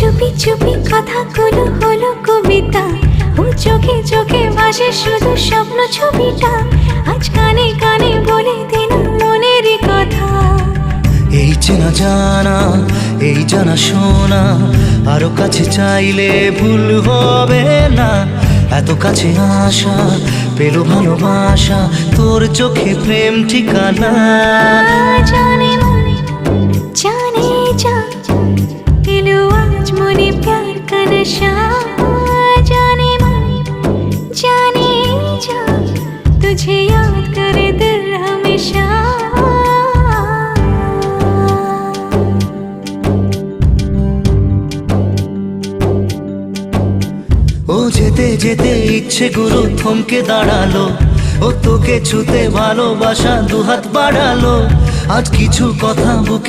চুপি চুপি কথাগুলো হলো কবিতা, ও চোখে চোখে ভাসে শুধু স্বপ্ন ছবিটা, আজ কানে কানে বলে দিলাম মনের কথা। এই চেনা জানা, এই জানা শোনা, আরো কাছে চাইলে ভুল হবে না। এত কাছে আসা পেল ভালোবাসা, তোর চোখে প্রেম ঠিকানা। জানে মনে জানে जा दिलो आज मने प्यार का नशा, जाने मन जाने जा तुझे याद करे दिल हमेशा। ও যেতে যেতে ইচ্ছে গুরু থমকে দাঁড়ালো, ও তোকে ছুতে ভালোবাসা দুহাত বাড়ালো। আজ কিছু কথা বুকে